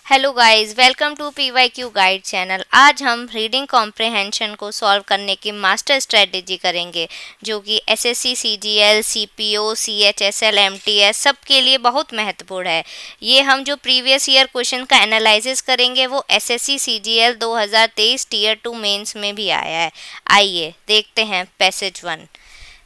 Hello guys, welcome to PYQ guide channel. आज हम reading comprehension को सॉल्व करने की मास्टर स्ट्रेटेजी करेंगे, जो कि SSC, CGL, CPO, CHSL, MTS सब के लिए बहुत महत्वपूर्ण है। ये हम जो प्रीवियस ईयर क्वेश्चन का एनालिसिस करेंगे वो SSC CGL 2023 टीयर 2 मेंस में भी आया है। आइए देखते हैं passage 1।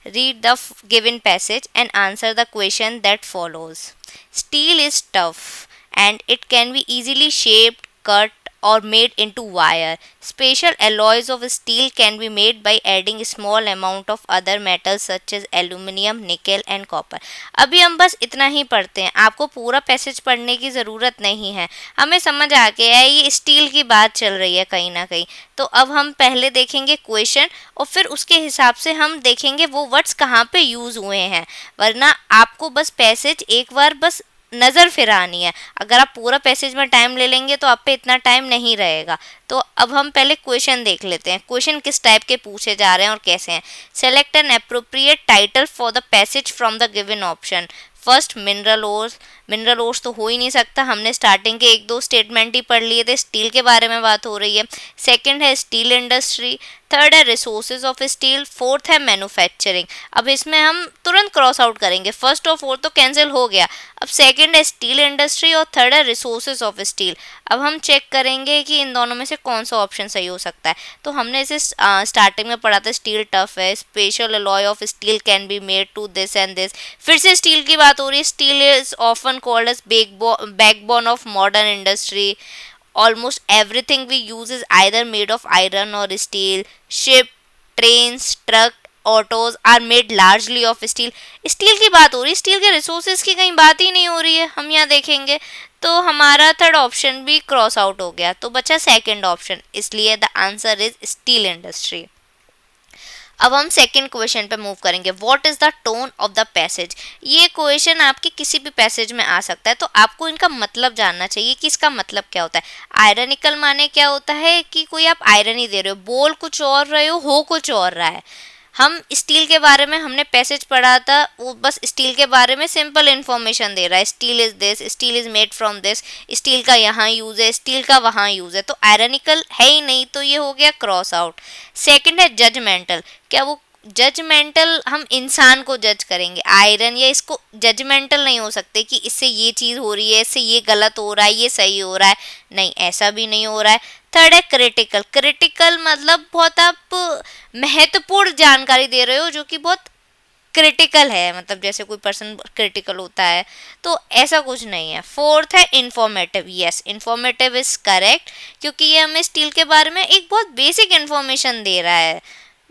Read the given passage and answer the question that follows. Steel is tough and it can be easily shaped, cut, or made into wire. Special alloys of steel can be made by adding small amount of other metals such as aluminium, nickel and copper. अभी हम बस इतना ही पढ़ते हैं, आपको पूरा passage पढ़ने की ज़रूरत नहीं है। हमें समझ आ गया है ये स्टील की बात चल रही है कहीं ना कहीं। तो अब हम पहले देखेंगे क्वेश्चन और फिर उसके हिसाब से हम देखेंगे वो वर्ड्स कहाँ पे यूज़ हुए हैं। वरना आपको बस पैसेज एक बार बस नज़र फिरानी है। अगर आप पूरा पैसेज में टाइम ले लेंगे तो आप पे इतना टाइम नहीं रहेगा। तो अब हम पहले क्वेश्चन देख लेते हैं, क्वेश्चन किस टाइप के पूछे जा रहे हैं और कैसे हैं। Select an appropriate title for the passage from the given option. First, mineral ores. Mineral ores तो हो ही नहीं सकता, हमने स्टार्टिंग के एक दो स्टेटमेंट ही पढ़ लिए थे, स्टील के बारे में बात हो रही है। सेकंड है स्टील इंडस्ट्री। थर्ड है रिसोर्सेज ऑफ स्टील। फोर्थ है मैन्युफैक्चरिंग। अब इसमें हम तुरंत क्रॉस आउट करेंगे, फर्स्ट और फोर्थ तो कैंसिल हो गया। अब सेकंड है स्टील इंडस्ट्री और थर्ड है रिसोर्सेज ऑफ स्टील। अब हम चेक करेंगे कि इन दोनों में से कौन सा ऑप्शन सही हो सकता है। तो हमने इसे स्टार्टिंग में पढ़ा था, स्टील टफ है, special alloy of steel can be made to this and this. फिर से स्टील की बात हो रही है, steel is often called as backbone of modern industry. Almost everything we use is either made of iron or steel. Ship, trains, truck, autos are made largely of steel. Steel की बात हो रही है, स्टील के resources की कहीं बात ही नहीं हो रही है। हम यहाँ देखेंगे तो हमारा थर्ड ऑप्शन भी क्रॉस आउट हो गया, तो बचा सेकंड ऑप्शन, इसलिए the answer is steel industry. अब हम सेकंड क्वेश्चन पे मूव करेंगे। What is the tone of the passage. ये क्वेश्चन आपके किसी भी पैसेज में आ सकता है, तो आपको इनका मतलब जानना चाहिए कि इसका मतलब क्या होता है। आयरनिकल माने क्या होता है कि कोई आप आयरन ही दे रहे हो, बोल कुछ और रहे हो कुछ और रहा है। हम स्टील के बारे में हमने पैसेज पढ़ा था, वो बस स्टील के बारे में सिंपल इन्फॉर्मेशन दे रहा है, steel is this, steel is made from this, steel का यहाँ यूज है, स्टील का वहाँ यूज है, तो आयरनिकल है ही नहीं, तो ये हो गया क्रॉस आउट। सेकंड है जजमेंटल। क्या वो जजमेंटल, हम इंसान को जज करेंगे, आयरन या इसको जजमेंटल नहीं हो सकते कि इससे ये चीज़ हो रही है, इससे ये गलत हो रहा है, ये सही हो रहा है, नहीं ऐसा भी नहीं हो रहा है। थर्ड है क्रिटिकल। क्रिटिकल मतलब बहुत आप महत्वपूर्ण जानकारी दे रहे हो जो कि बहुत क्रिटिकल है, मतलब जैसे कोई पर्सन क्रिटिकल होता है, तो ऐसा कुछ नहीं है। फोर्थ है informative. Yes, informative is correct, क्योंकि ये हमें स्टील के बारे में एक बहुत बेसिक इंफॉर्मेशन दे रहा है,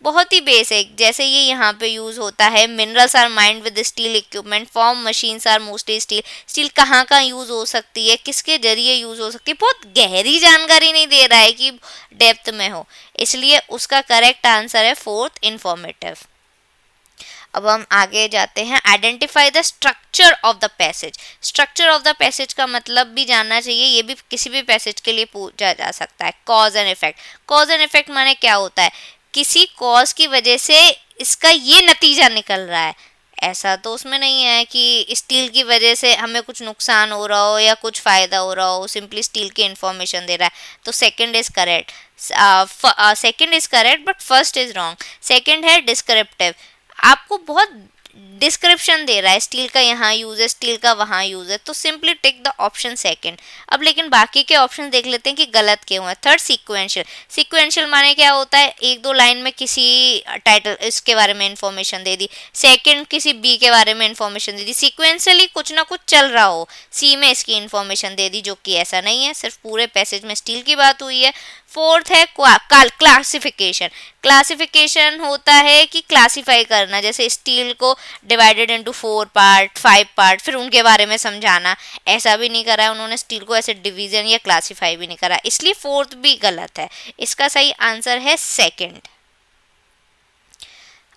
बहुत ही बेसिक। जैसे ये यहाँ पे यूज होता है, minerals are mined with steel equipment, farm machines are mostly steel. Steel कहाँ कहाँ यूज हो सकती है, किसके जरिए यूज हो सकती है, बहुत गहरी जानकारी नहीं दे रहा है कि डेप्थ में हो, इसलिए उसका करेक्ट आंसर है फोर्थ, इंफॉर्मेटिव। अब हम आगे जाते हैं, identify the structure of the passage. Structure of the passage का मतलब भी जानना चाहिए, ये भी किसी भी पैसेज के लिए पूछा जा सकता है। Cause and effect. Cause and effect माने क्या होता है, किसी कॉज की वजह से इसका ये नतीजा निकल रहा है। ऐसा तो उसमें नहीं है कि स्टील की वजह से हमें कुछ नुकसान हो रहा हो या कुछ फ़ायदा हो रहा हो, सिंपली स्टील की इन्फॉर्मेशन दे रहा है, तो second is correct. Second is correct but first is wrong. Second है डिस्क्रिप्टिव, आपको बहुत डिस्क्रिप्शन दे रहा है, स्टील का यहाँ यूज है, स्टील का वहाँ यूज है, तो simply tick the option second. अब लेकिन बाकी के ऑप्शन देख लेते हैं कि गलत क्यों है। Third sequential. सीक्वेंशियल माने क्या होता है, एक दो लाइन में किसी टाइटल इसके बारे में इंफॉर्मेशन दे दी, सेकंड किसी बी के बारे में इंफॉर्मेशन दे दी, सीक्वेंशियली कुछ ना कुछ चल रहा हो, सी में इसकी इंफॉर्मेशन दे दी, जो कि ऐसा नहीं है, सिर्फ पूरे पैसेज में स्टील की बात हुई है। फोर्थ है क्लासिफिकेशन। क्लासिफिकेशन होता है कि क्लासिफाई करना, जैसे स्टील को डिवाइडेड इनटू 4 पार्ट, 5 पार्ट, फिर उनके बारे में समझाना, ऐसा भी नहीं करा है उन्होंने, स्टील को ऐसे डिवीजन या क्लासिफाई भी नहीं करा, इसलिए फोर्थ भी गलत है। इसका सही आंसर है सेकंड।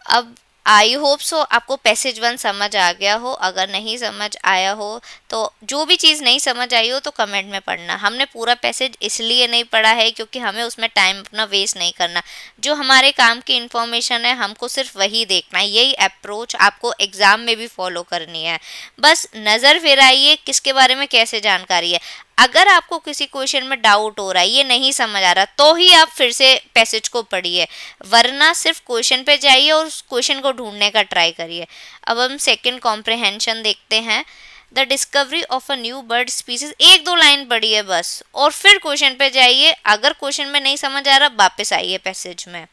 अब आई होप सो आपको पैसेज 1 समझ आ गया हो, अगर नहीं समझ आया हो तो जो भी चीज़ नहीं समझ आई हो तो कमेंट में पढ़ना। हमने पूरा पैसेज इसलिए नहीं पढ़ा है क्योंकि हमें उसमें टाइम अपना वेस्ट नहीं करना। जो हमारे काम की इन्फॉर्मेशन है हमको सिर्फ वही देखना है। यही अप्रोच आपको एग्ज़ाम में भी फॉलो करनी है। बस नज़र फिराइए किसके बारे में कैसे जानकारी है। अगर आपको किसी क्वेश्चन में डाउट हो रहा है, ये नहीं समझ आ रहा, तो ही आप फिर से पैसेज को पढ़िए, वरना सिर्फ क्वेश्चन पे जाइए और उस क्वेश्चन को ढूंढने का ट्राई करिए। अब हम सेकंड कॉम्प्रिहेंशन देखते हैं। The discovery of a new bird species, एक दो लाइन पढ़िए बस और फिर क्वेश्चन पे जाइए। अगर क्वेश्चन में नहीं समझ आ रहा वापस आइए पैसेज में।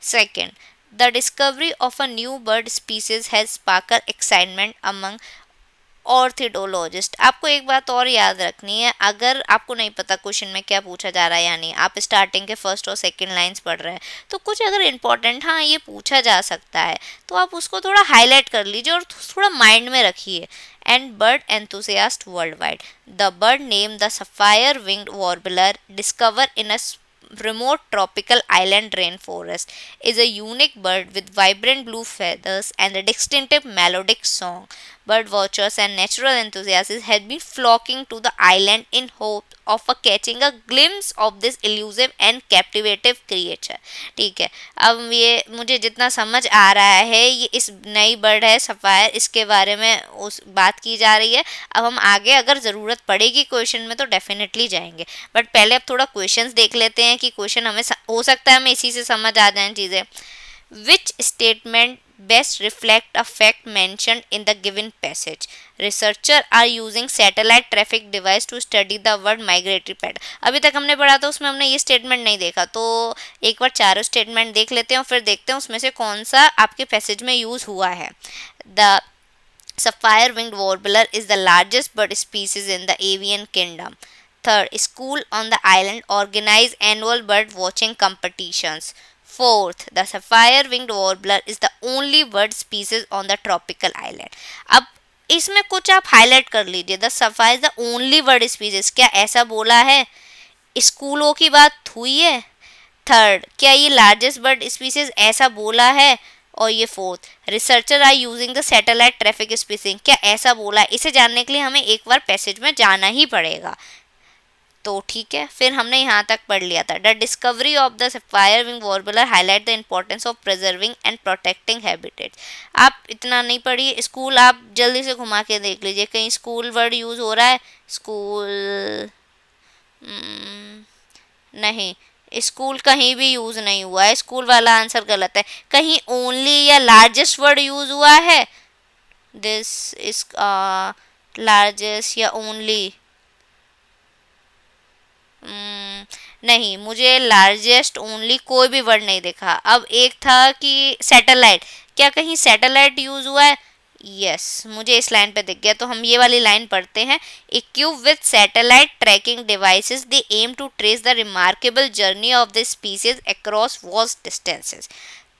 Second, the discovery of a new bird species has sparkle excitement among ornithologist. आपको एक बात और याद रखनी है, अगर आपको नहीं पता क्वेश्चन में क्या पूछा जा रहा है, यानी आप स्टार्टिंग के फर्स्ट और सेकंड लाइंस पढ़ रहे हैं, तो कुछ अगर इम्पोर्टेंट हाँ ये पूछा जा सकता है तो आप उसको थोड़ा हाईलाइट कर लीजिए और थोड़ा माइंड में रखिए। And bird enthusiast world wide, the bird name the sapphire winged warbler discover in a remote tropical island rainforest is a unique bird with vibrant blue feathers and a distinctive melodic song. Bird watchers and natural enthusiasts have been flocking to the island in hope of catching a glimpse of this elusive and captivative creature. ठीक है, अब ये मुझे जितना समझ आ रहा है ये इस नई बर्ड है सफ़ायर, इसके बारे में उस बात की जा रही है। अब हम आगे अगर ज़रूरत पड़ेगी क्वेश्चन में तो डेफिनेटली जाएंगे, बट पहले अब थोड़ा क्वेश्चंस देख लेते हैं कि क्वेश्चन हमें हो सकता है हमें इसी से समझ आ जाए चीज़ें। Which statement best reflect a fact mentioned in the given passage? Researchers are using satellite traffic device to study the word migratory pattern. अभी तक हमने पढ़ा था उसमें हमने ये स्टेटमेंट नहीं देखा, तो एक बार चारों स्टेटमेंट देख लेते हैं और फिर देखते हैं उसमें से कौन सा आपके पैसेज में यूज़ हुआ है। The sapphire winged warbler is the largest bird species in the avian kingdom. Third, school on the island organize annual bird watching competitions. Fourth, the sapphire winged warbler is the only bird species on the tropical island. अब इसमें कुछ आप highlight कर लीजिए। The sapphire is the only bird species, क्या ऐसा बोला है? स्कूलों की बात हुई है। थर्ड, क्या ये लार्जेस्ट बर्ड स्पीसीज ऐसा बोला है? और ये fourth, researcher are using the satellite traffic spacing, क्या ऐसा बोला है? इसे जानने के लिए हमें एक बार पैसेज में जाना ही पड़ेगा। तो ठीक है, फिर हमने यहाँ तक पढ़ लिया था। The discovery of the sapphire wing warbler highlight the importance of preserving and protecting habitat. आप इतना नहीं पढ़िए, स्कूल आप जल्दी से घुमा के देख लीजिए, कहीं स्कूल वर्ड यूज़ हो रहा है? स्कूल नहीं, स्कूल कहीं भी यूज़ नहीं हुआ है, स्कूल वाला आंसर गलत है। कहीं ओनली या लार्जेस्ट वर्ड यूज़ हुआ है? दिस इज लार्जेस्ट या ओनली? नहीं, मुझे लार्जेस्ट ओनली कोई भी वर्ड नहीं देखा। अब एक था कि सैटेलाइट, क्या कहीं सैटेलाइट यूज हुआ है? यस, मुझे इस लाइन पे दिख गया, तो हम ये वाली लाइन पढ़ते हैं। Equip with satellite tracking devices they aim to trace the remarkable journey of the species across vast distances.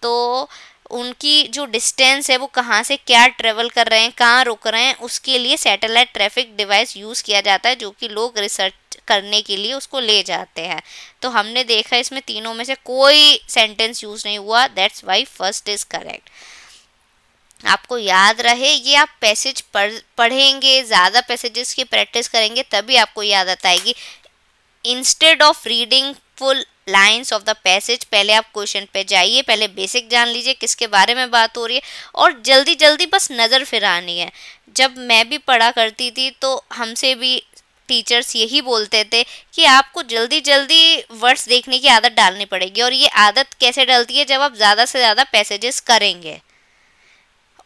तो उनकी जो डिस्टेंस है वो कहाँ से क्या ट्रेवल कर रहे हैं, कहाँ रुक रहे हैं, उसके लिए सैटेलाइट ट्रैफिक डिवाइस यूज़ किया जाता है, जो कि लोग रिसर्च करने के लिए उसको ले जाते हैं। तो हमने देखा इसमें तीनों में से कोई सेंटेंस यूज़ नहीं हुआ, that's why first is correct. आपको याद रहे, ये आप पैसेज पढ़ेंगे, ज़्यादा पैसेजेस की प्रैक्टिस करेंगे तभी आपको याद आता है। Instead of reading full lines of the passage, पहले आप क्वेश्चन पे जाइए, पहले बेसिक जान लीजिए किसके बारे में बात हो रही है, और जल्दी जल्दी बस नज़र फिरानी है। जब मैं भी पढ़ा करती थी तो हमसे भी टीचर्स यही बोलते थे कि आपको जल्दी जल्दी वर्ड्स देखने की आदत डालनी पड़ेगी, और ये आदत कैसे डलती है? जब आप ज़्यादा से ज़्यादा पैसेजेस करेंगे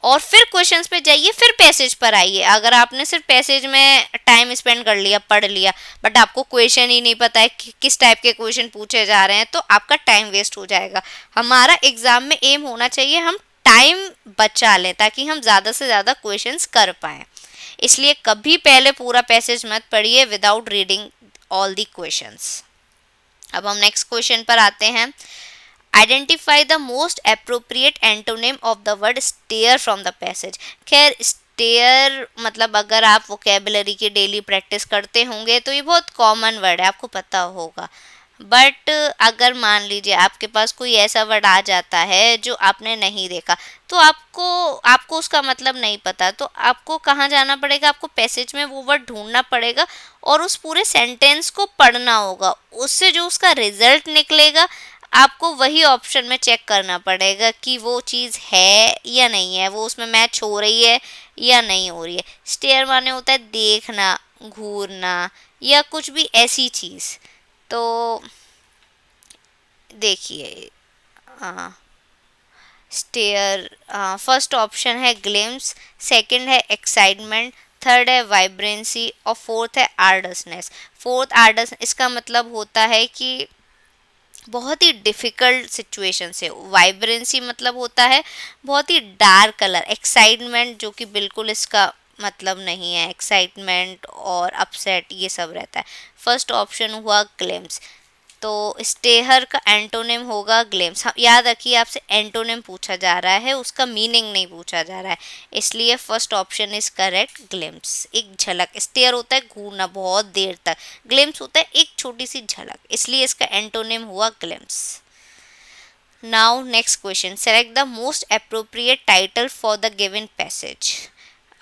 और फिर क्वेश्चंस पे जाइए, फिर पैसेज पर आइए। अगर आपने सिर्फ पैसेज में टाइम स्पेंड कर लिया, पढ़ लिया, बट आपको क्वेश्चन ही नहीं पता है कि किस टाइप के क्वेश्चन पूछे जा रहे हैं, तो आपका टाइम वेस्ट हो जाएगा। हमारा एग्जाम में एम होना चाहिए हम टाइम बचा लें ताकि हम ज़्यादा से ज़्यादा क्वेश्चंस कर पाएँ। इसलिए कभी पहले पूरा पैसेज मत पढ़िए without reading all the questions. अब हम नेक्स्ट क्वेश्चन पर आते हैं। Identify the most appropriate antonym of the word stare from the passage. खैर, स्टेयर मतलब अगर आप वोकेबलरी की डेली प्रैक्टिस करते होंगे तो ये बहुत कॉमन वर्ड है, आपको पता होगा, बट अगर मान लीजिए आपके पास कोई ऐसा वर्ड आ जाता है जो आपने नहीं देखा, तो आपको आपको उसका मतलब नहीं पता, तो आपको कहाँ जाना पड़ेगा, आपको पैसेज में वो वर्ड ढूंढना पड़ेगा और उस पूरे सेंटेंस को पढ़ना होगा। उससे जो उसका रिजल्ट निकलेगा, आपको वही ऑप्शन में चेक करना पड़ेगा कि वो चीज़ है या नहीं है, वो उसमें मैच हो रही है या नहीं हो रही है। स्टेयर माने होता है देखना, घूरना या कुछ भी ऐसी चीज़। तो देखिए, हाँ, स्टेयर, फर्स्ट ऑप्शन है ग्लिम्स, सेकंड है एक्साइटमेंट, थर्ड है वाइब्रेंसी और फोर्थ है आर्डसनेस। फोर्थ आर्डस इसका मतलब होता है कि बहुत ही डिफ़िकल्ट सिचुएशन से। वाइब्रेंसी मतलब होता है बहुत ही डार्क कलर। एक्साइटमेंट जो कि बिल्कुल इसका मतलब नहीं है, एक्साइटमेंट और अपसेट ये सब रहता है। फर्स्ट ऑप्शन हुआ ग्लिम्स। तो स्टेहर का एंटोनिम होगा ग्लिम्स। याद रखिए, आपसे एंटोनिम पूछा जा रहा है, उसका मीनिंग नहीं पूछा जा रहा है, इसलिए first option is correct, glimpse. एक झलक, स्टेयर होता है घूरना बहुत देर तक, ग्लिम्स होता है एक छोटी सी झलक, इसलिए इसका एंटोनिम हुआ glimpse. Now next question, select the most appropriate title for the given passage.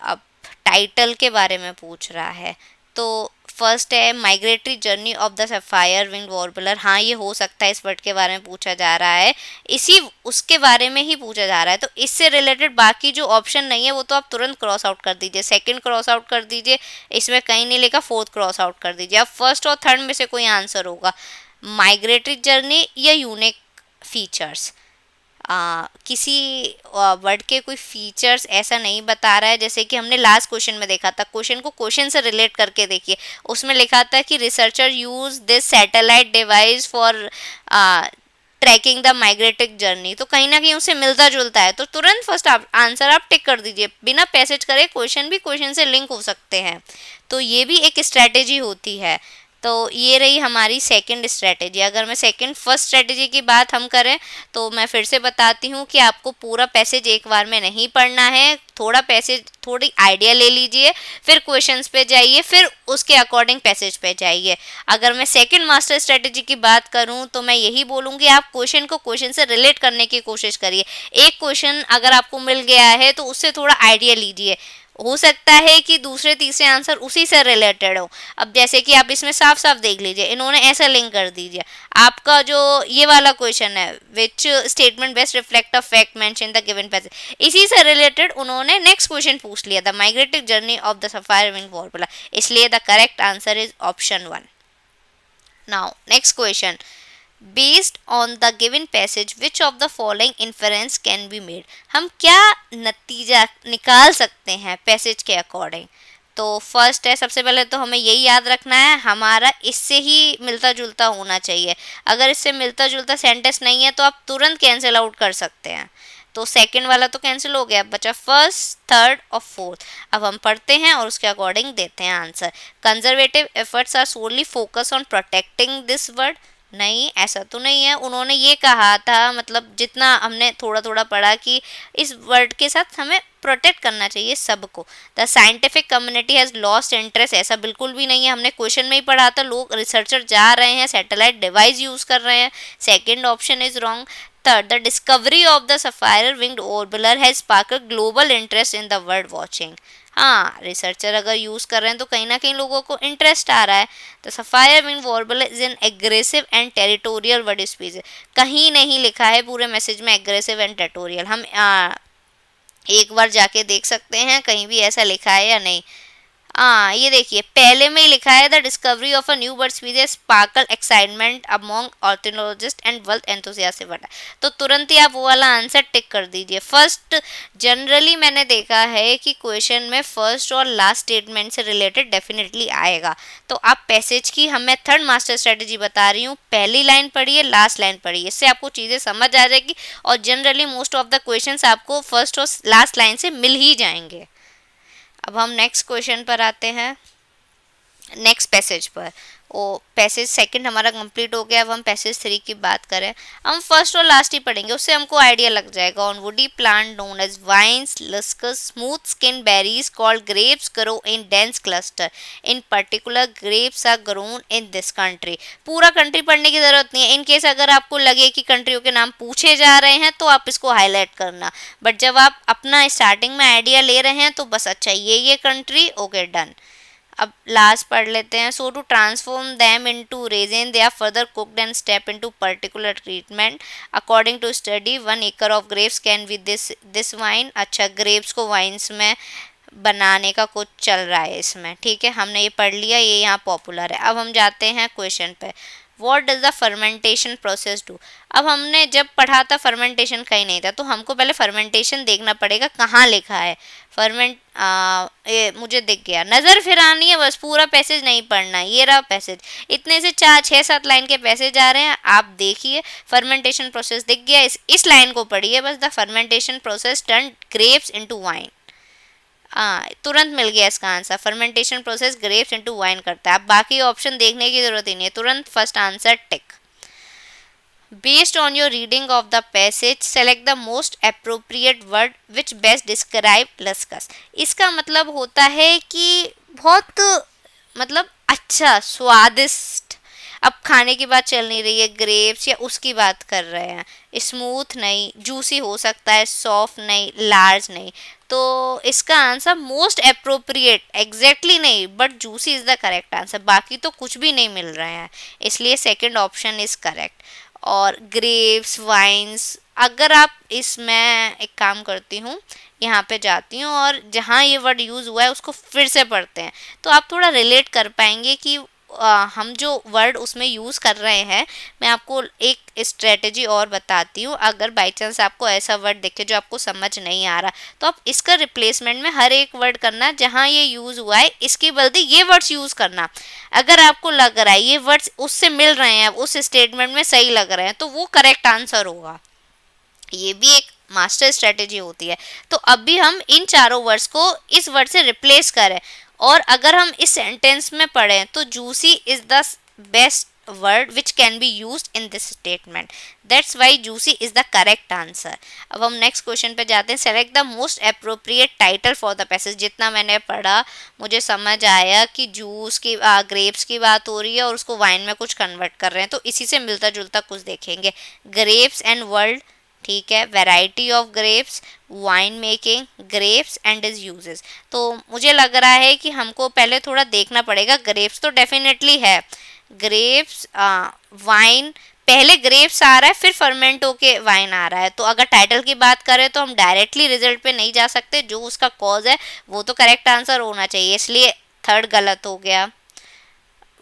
अब टाइटल के बारे में पूछ रहा है, तो फर्स्ट है migratory journey of the sapphire wing warbler. हाँ, ये हो सकता है इस वर्ड के बारे में पूछा जा रहा है, इसी उसके बारे में ही पूछा जा रहा है, तो इससे रिलेटेड बाकी जो ऑप्शन नहीं है वो तो आप तुरंत क्रॉस आउट कर दीजिए, सेकंड क्रॉस आउट कर दीजिए, इसमें कहीं नहीं लिखा, फोर्थ क्रॉस आउट कर दीजिए। अब फर्स्ट और थर्ड में से कोई आंसर होगा, माइग्रेटरी जर्नी या यूनिक फीचर्स। किसी वर्ड के कोई फीचर्स ऐसा नहीं बता रहा है, जैसे कि हमने लास्ट क्वेश्चन में देखा था, क्वेश्चन को क्वेश्चन से रिलेट करके देखिए, उसमें लिखा था कि researcher use this satellite device for tracking the migratory journey, तो कहीं ना कहीं उससे मिलता जुलता है, तो तुरंत फर्स्ट आंसर आप टिक कर दीजिए, बिना पैसेज करे क्वेश्चन भी क्वेश्चन से लिंक हो सकते हैं, तो ये भी एक स्ट्रैटेजी होती है। तो ये रही हमारी सेकंड स्ट्रैटेजी। अगर मैं सेकंड फर्स्ट स्ट्रैटेजी की बात हम करें, तो मैं फिर से बताती हूँ कि आपको पूरा पैसेज एक बार में नहीं पढ़ना है, थोड़ा पैसेज, थोड़ी आइडिया ले लीजिए, फिर क्वेश्चंस पे जाइए, फिर उसके अकॉर्डिंग पैसेज पे जाइए। अगर मैं सेकंड मास्टर स्ट्रैटेजी की बात करूँ, तो मैं यही बोलूँगी आप क्वेश्चन को क्वेश्चन से रिलेट करने की कोशिश करिए। एक क्वेश्चन अगर आपको मिल गया है तो उससे थोड़ा आइडिया लीजिए, हो सकता है कि दूसरे तीसरे आंसर उसी से रिलेटेड हो। अब जैसे कि आप इसमें साफ साफ देख लीजिए, इन्होंने ऐसा लिंक कर दीजिए, आपका जो ये वाला क्वेश्चन है, which statement best reflect a fact mention the given passage, इसी से रिलेटेड उन्होंने नेक्स्ट क्वेश्चन पूछ लिया, the migratory journey of the sapphire wing warbler, इसलिए the correct answer is option 1। Now next question, based on the given passage which of the following inference can be made. हम क्या नतीजा निकाल सकते हैं passage के अकॉर्डिंग। तो first है, सबसे पहले तो हमें यही याद रखना है, हमारा इससे ही मिलता जुलता होना चाहिए। अगर इससे मिलता जुलता सेंटेंस नहीं है तो आप तुरंत कैंसिल आउट कर सकते हैं। तो सेकंड वाला तो कैंसिल हो गया, बचा फर्स्ट, थर्ड और फोर्थ। अब हम पढ़ते हैं और उसके अकॉर्डिंग देते हैं answer. Conservative efforts are solely focus on protecting this word. नहीं, ऐसा तो नहीं है, उन्होंने ये कहा था, मतलब जितना हमने थोड़ा थोड़ा पढ़ा कि इस वर्ड के साथ हमें प्रोटेक्ट करना चाहिए सबको। The scientific community has lost interest, ऐसा बिल्कुल भी नहीं है, हमने क्वेश्चन में ही पढ़ा था, लोग रिसर्चर जा रहे हैं, सैटेलाइट डिवाइस यूज़ कर रहे हैं, second option is wrong. Third, the discovery of the sapphire winged warbler has spark global interest in the word watching. हाँ, रिसर्चर अगर यूज़ कर रहे हैं तो कहीं ना कहीं लोगों को इंटरेस्ट आ रहा है। The sapphire winged warbler is an aggressive and territorial word species, कहीं नहीं लिखा है पूरे मैसेज में एग्रेसिव एंड टेरिटोरियल। हम एक बार जाके देख सकते हैं कहीं भी ऐसा लिखा है या नहीं। हाँ, ये देखिए पहले में ही लिखा है, the discovery of a new bird species sparkle excitement among ornithologist and world enthusiast. तो तुरंत ही आप वो वाला आंसर टिक कर दीजिए। फर्स्ट, जनरली मैंने देखा है कि क्वेश्चन में फर्स्ट और लास्ट स्टेटमेंट से रिलेटेड डेफिनेटली आएगा। तो आप पैसेज की, हम मैं थर्ड मास्टर स्ट्रेटेजी बता रही हूँ, पहली लाइन पढ़िए, लास्ट लाइन पढ़िए, इससे आपको चीज़ें समझ आ जाएगी और generally most of the questions आपको फर्स्ट और लास्ट लाइन से मिल ही जाएंगे। अब हम नेक्स्ट क्वेश्चन पर आते हैं। नेक्स्ट पैसेज पर। ओ पैसेज सेकंड हमारा कंप्लीट हो गया। अब हम पैसेज थ्री की बात करें, हम फर्स्ट और लास्ट ही पढ़ेंगे, उससे हमको आइडिया लग जाएगा। On woody plant known as vines luscious smooth skin berries called grapes grow in dense cluster, in particular grapes are grown in this country. पूरा कंट्री पढ़ने की जरूरत नहीं है, इन केस अगर आपको लगे कि कंट्रियों के नाम पूछे जा रहे हैं तो आप इसको हाईलाइट करना, बट जब आप अपना स्टार्टिंग में आइडिया ले रहे हैं तो बस अच्छा ये कंट्री, ओके डन। अब लास्ट पढ़ लेते हैं। So to transform them into raisin they are further cooked and step into particular treatment according to study 1 acre of grapes can be this wine. अच्छा, ग्रेप्स को वाइन्स में बनाने का कुछ चल रहा है इसमें, ठीक है, हमने ये पढ़ लिया, ये यहाँ पॉपुलर है। अब हम जाते हैं क्वेश्चन पे। What does the fermentation process do. अब हमने जब पढ़ा था फर्मेंटेशन कहीं नहीं था, तो हमको पहले फर्मेंटेशन देखना पड़ेगा कहाँ लिखा है। फर्मेंट ये मुझे दिख गया, नज़र फिरानी है बस, पूरा पैसेज नहीं पढ़ना है। ये रहा पैसेज, इतने से 4 6 7 लाइन के पैसेज आ रहे हैं, आप देखिए। फर्मेंटेशन प्रोसेस दिख गया, इस लाइन को पढ़िए बस। The fermentation process turn grapes into wine. तुरंत मिल गया इसका answer. Fermentation process grapes into wine करता है। अब बाकी ऑप्शन देखने की जरूरत ही नहीं है, तुरंत first answer tick. Based on your reading of the passage, select the most appropriate word which best describe luscus। इसका मतलब होता है कि बहुत मतलब अच्छा, स्वादिष्ट। अब खाने की बात चल नहीं रही है, ग्रेप्स या उसकी बात कर रहे हैं। स्मूथ नहीं, जूसी हो सकता है, सॉफ्ट नहीं, लार्ज नहीं। तो इसका आंसर मोस्ट अप्रोप्रिएट, एग्जैक्टली नहीं but juicy is the correct answer. बाकी तो कुछ भी नहीं मिल रहा है, इसलिए सेकंड ऑप्शन इज़ करेक्ट। और ग्रेप्स, वाइन्स, अगर आप इसमें एक काम करती हूँ, यहाँ पे जाती हूँ और जहाँ ये वर्ड यूज़ हुआ है उसको फिर से पढ़ते हैं, तो आप थोड़ा रिलेट कर पाएंगे कि हम जो वर्ड उसमें यूज़ कर रहे हैं। मैं आपको एक स्ट्रेटजी और बताती हूँ। अगर बाई चांस आपको ऐसा वर्ड दिखे जो आपको समझ नहीं आ रहा, तो आप इसका रिप्लेसमेंट में हर एक वर्ड करना जहाँ ये यूज़ हुआ है इसकी बदले ये वर्ड्स यूज़ करना। अगर आपको लग रहा है ये वर्ड्स उससे मिल रहे हैं, उस स्टेटमेंट में सही लग रहे हैं, तो वो करेक्ट आंसर होगा। ये भी एक मास्टर स्ट्रेटेजी होती है। तो अभी हम इन चारों वर्ड्स को इस वर्ड से रिप्लेस करें, और अगर हम इस सेंटेंस में पढ़ें तो juicy is the best word which can be used in this statement, that's why juicy is the correct answer। अब हम नेक्स्ट क्वेश्चन पे जाते हैं। Select the most appropriate title for the passage. जितना मैंने पढ़ा मुझे समझ आया कि जूस की ग्रेप्स की बात हो रही है और उसको वाइन में कुछ कन्वर्ट कर रहे हैं, तो इसी से मिलता जुलता कुछ देखेंगे। ग्रेप्स एंड वर्ल्ड, ठीक है, variety of grapes, wine making, grapes and is uses. तो मुझे लग रहा है कि हमको पहले थोड़ा देखना पड़ेगा। ग्रेप्स तो डेफिनेटली है, ग्रेप्स, वाइन, पहले ग्रेप्स आ रहा है फिर फर्मेंट होके वाइन आ रहा है। तो अगर टाइटल की बात करें तो हम डायरेक्टली रिजल्ट पे नहीं जा सकते, जो उसका कॉज है वो तो करेक्ट आंसर होना चाहिए, इसलिए थर्ड गलत हो गया।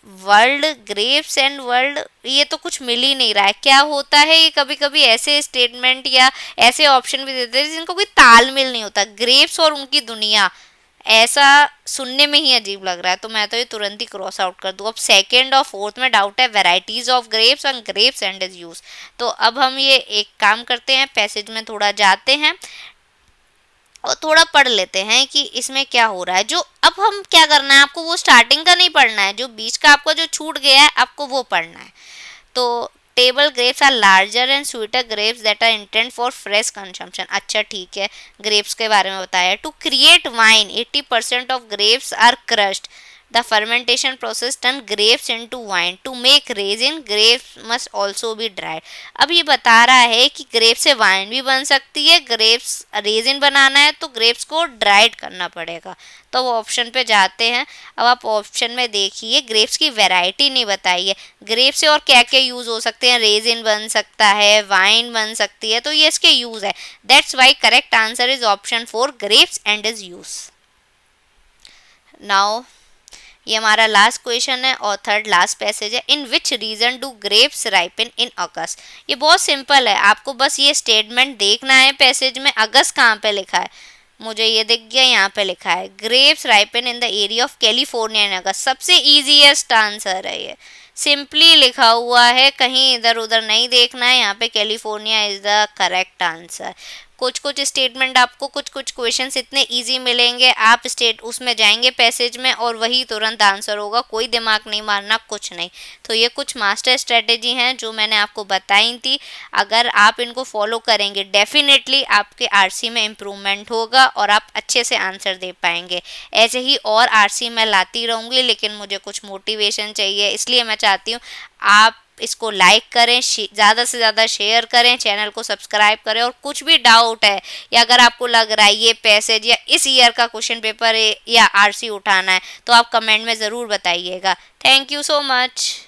वर्ल्ड, ग्रेप्स एंड वर्ल्ड, ये तो कुछ मिल ही नहीं रहा है। क्या होता है, ये कभी कभी ऐसे स्टेटमेंट या ऐसे ऑप्शन भी देते हैं जिनको कोई तालमेल नहीं होता। ग्रेप्स और उनकी दुनिया, ऐसा सुनने में ही अजीब लग रहा है, तो मैं तो ये तुरंत ही क्रॉस आउट कर दूँ। अब सेकेंड और फोर्थ में डाउट है, varieties of grapes and grapes and is use. तो अब हम ये एक काम करते हैं, पैसेज में थोड़ा जाते हैं और थोड़ा पढ़ लेते हैं कि इसमें क्या हो रहा है। जो अब हम क्या करना है, आपको वो स्टार्टिंग का नहीं पढ़ना है, जो बीच का आपका जो छूट गया है आपको वो पढ़ना है। तो table grapes are larger and sweeter grapes that are intent for fresh consumption. अच्छा ठीक है, ग्रेप्स के बारे में बताया। To create wine 80% of grapes are crushed, the fermentation process turn grapes into wine. To make raisin grapes must also be dried. अब ये बता रहा है कि ग्रेप्स से वाइन भी बन सकती है, ग्रेप्स रेजिन बनाना है तो ग्रेप्स को ड्राइड करना पड़ेगा। तो वो ऑप्शन पे जाते हैं। अब आप ऑप्शन में देखिए, ग्रेप्स की वैरायटी नहीं बताई है। ग्रेप्स से और क्या क्या यूज़ हो सकते हैं, रेजिन बन सकता है, वाइन बन सकती है, तो ये इसके यूज़ है। That's why correct answer is option 4, grapes and is use. Now ये हमारा लास्ट क्वेश्चन है और थर्ड लास्ट पैसेज है। In which region do grapes ripen in August. ये बहुत सिंपल है, आपको बस ये स्टेटमेंट देखना है पैसेज में। अगस्त कहाँ पे लिखा है, मुझे ये दिख गया, यहाँ पे लिखा है grapes ripen in the area of California in August. सबसे ईजीएस्ट आंसर है ये, सिंपली लिखा हुआ है, कहीं इधर उधर नहीं देखना है। यहाँ पे California is the correct answer. कुछ कुछ स्टेटमेंट आपको कुछ कुछ क्वेश्चंस इतने इजी मिलेंगे, आप स्टेट उसमें जाएंगे पैसेज में और वही तुरंत आंसर होगा, कोई दिमाग नहीं मारना, कुछ नहीं। तो ये कुछ मास्टर स्ट्रेटेजी हैं जो मैंने आपको बताई थी। अगर आप इनको फॉलो करेंगे डेफिनेटली आपके आरसी में इम्प्रूवमेंट होगा और आप अच्छे से आंसर दे पाएंगे। ऐसे ही और आरसी मैं लाती रहूँगी, लेकिन मुझे कुछ मोटिवेशन चाहिए, इसलिए मैं चाहती हूँ आप इसको लाइक करें, ज़्यादा से ज़्यादा शेयर करें, चैनल को सब्सक्राइब करें। और कुछ भी डाउट है या अगर आपको लग रहा है ये पैसेज या इस ईयर का क्वेश्चन पेपर या आरसी उठाना है, तो आप कमेंट में ज़रूर बताइएगा। Thank you so much.